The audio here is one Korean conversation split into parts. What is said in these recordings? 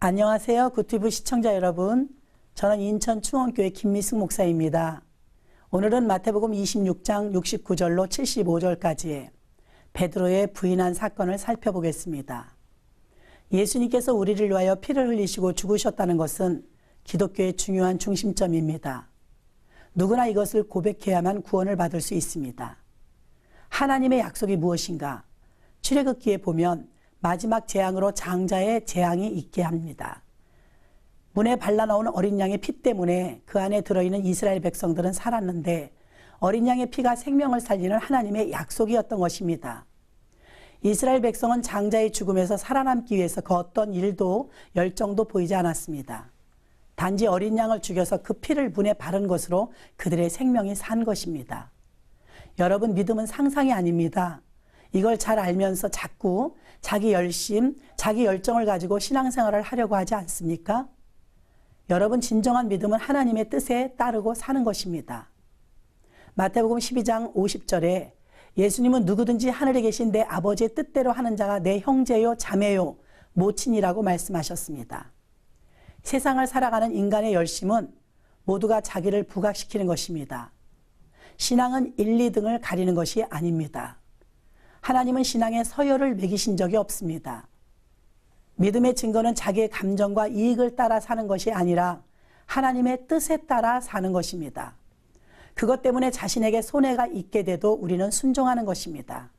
안녕하세요. 굿티브 시청자 여러분. 저는 인천 충원교회 김미숙 목사입니다. 오늘은 마태복음 26장 69절로 75절까지의 베드로의 부인한 사건을 살펴보겠습니다. 예수님께서 우리를 위하여 피를 흘리시고 죽으셨다는 것은 기독교의 중요한 중심점입니다. 누구나 이것을 고백해야만 구원을 받을 수 있습니다. 하나님의 약속이 무엇인가? 출애굽기에 보면 마지막 재앙으로 장자의 재앙이 있게 합니다. 문에 발라나온 어린 양의 피 때문에 그 안에 들어있는 이스라엘 백성들은 살았는데 어린 양의 피가 생명을 살리는 하나님의 약속이었던 것입니다. 이스라엘 백성은 장자의 죽음에서 살아남기 위해서 그 어떤 일도 열정도 보이지 않았습니다. 단지 어린 양을 죽여서 그 피를 문에 바른 것으로 그들의 생명이 산 것입니다. 여러분, 믿음은 상상이 아닙니다. 이걸 잘 알면서 자꾸 자기 열심, 자기 열정을 가지고 신앙생활을 하려고 하지 않습니까? 여러분, 진정한 믿음은 하나님의 뜻에 따르고 사는 것입니다. 마태복음 12장 50절에 예수님은 누구든지 하늘에 계신 내 아버지의 뜻대로 하는 자가 내 형제요, 자매요, 모친이라고 말씀하셨습니다. 세상을 살아가는 인간의 열심은 모두가 자기를 부각시키는 것입니다. 신앙은 1, 2등을 가리는 것이 아닙니다. 하나님은 신앙에 서열을 매기신 적이 없습니다. 믿음의 증거는 자기의 감정과 이익을 따라 사는 것이 아니라 하나님의 뜻에 따라 사는 것입니다. 그것 때문에 자신에게 손해가 있게 돼도 우리는 순종하는 것입니다.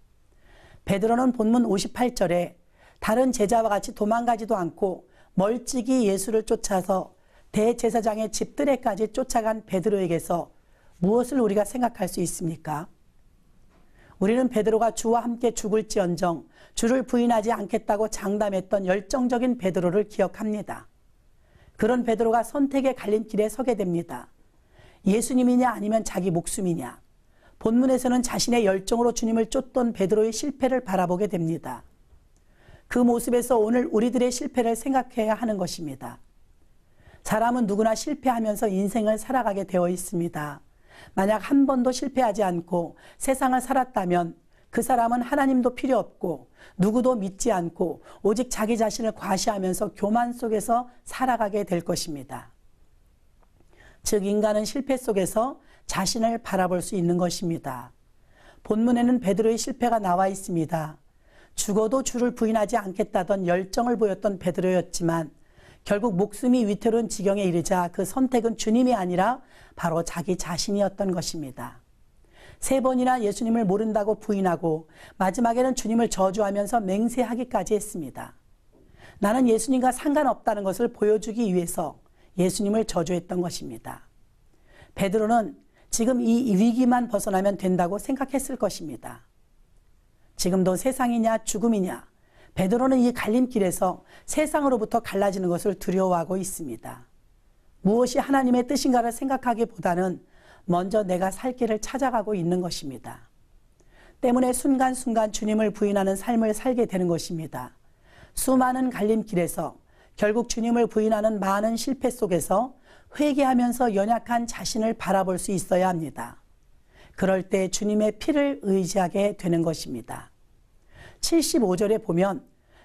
베드로는 본문 58절에 다른 제자와 같이 도망가지도 않고 멀찍이 예수를 쫓아서 대제사장의 집들에까지 쫓아간 베드로에게서 무엇을 우리가 생각할 수 있습니까? 우리는 베드로가 주와 함께 죽을지언정 주를 부인하지 않겠다고 장담했던 열정적인 베드로를 기억합니다. 그런 베드로가 선택의 갈림길에 서게 됩니다. 예수님이냐 아니면 자기 목숨이냐. 본문에서는 자신의 열정으로 주님을 쫓던 베드로의 실패를 바라보게 됩니다. 그 모습에서 오늘 우리들의 실패를 생각해야 하는 것입니다. 사람은 누구나 실패하면서 인생을 살아가게 되어 있습니다. 만약 한 번도 실패하지 않고 세상을 살았다면 그 사람은 하나님도 필요 없고 누구도 믿지 않고 오직 자기 자신을 과시하면서 교만 속에서 살아가게 될 것입니다. 즉, 인간은 실패 속에서 자신을 바라볼 수 있는 것입니다. 본문에는 베드로의 실패가 나와 있습니다. 죽어도 주를 부인하지 않겠다던 열정을 보였던 베드로였지만 결국 목숨이 위태로운 지경에 이르자 그 선택은 주님이 아니라 바로 자기 자신이었던 것입니다. 3번이나 예수님을 모른다고 부인하고 마지막에는 주님을 저주하면서 맹세하기까지 했습니다. 나는 예수님과 상관없다는 것을 보여주기 위해서 예수님을 저주했던 것입니다. 베드로는 지금 이 위기만 벗어나면 된다고 생각했을 것입니다. 지금도 세상이냐 죽음이냐, 베드로는 이 갈림길에서 세상으로부터 갈라지는 것을 두려워하고 있습니다. 무엇이 하나님의 뜻인가를 생각하기보다는 먼저 내가 살 길을 찾아가고 있는 것입니다. 때문에 순간순간 주님을 부인하는 삶을 살게 되는 것입니다. 수많은 갈림길에서 결국 주님을 부인하는 많은 실패 속에서 회개하면서 연약한 자신을 바라볼 수 있어야 합니다. 그럴 때 주님의 피를 의지하게 되는 것입니다. 75절에 보면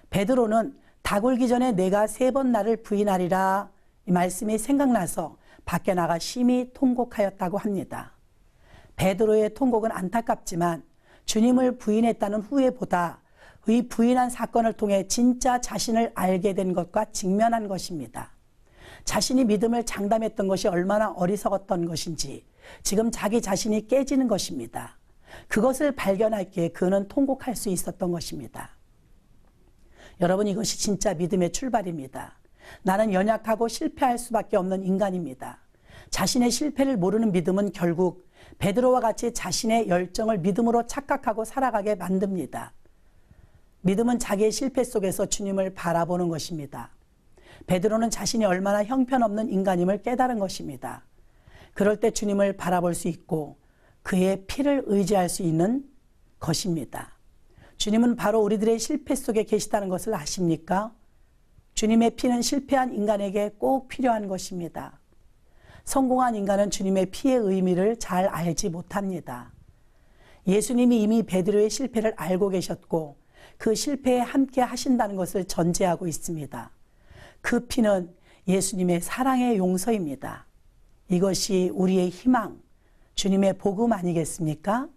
베드로는 닭 울기 전에 내가 3번 나를 부인하리라, 이 말씀이 생각나서 밖에 나가 심히 통곡하였다고 합니다. 베드로의 통곡은 안타깝지만 주님을 부인했다는 후회보다 이 부인한 사건을 통해 진짜 자신을 알게 된 것과 직면한 것입니다. 자신이 믿음을 장담했던 것이 얼마나 어리석었던 것인지 지금 자기 자신이 깨지는 것입니다. 그것을 발견하기에 그는 통곡할 수 있었던 것입니다. 여러분, 이것이 진짜 믿음의 출발입니다. 나는 연약하고 실패할 수밖에 없는 인간입니다. 자신의 실패를 모르는 믿음은 결국 베드로와 같이 자신의 열정을 믿음으로 착각하고 살아가게 만듭니다. 믿음은 자기의 실패 속에서 주님을 바라보는 것입니다. 베드로는 자신이 얼마나 형편없는 인간임을 깨달은 것입니다. 그럴 때 주님을 바라볼 수 있고 그의 피를 의지할 수 있는 것입니다. 주님은 바로 우리들의 실패 속에 계시다는 것을 아십니까? 주님의 피는 실패한 인간에게 꼭 필요한 것입니다. 성공한 인간은 주님의 피의 의미를 잘 알지 못합니다. 예수님이 이미 베드로의 실패를 알고 계셨고 그 실패에 함께 하신다는 것을 전제하고 있습니다. 그 피는 예수님의 사랑의 용서입니다. 이것이 우리의 희망, 주님의 복음 아니겠습니까?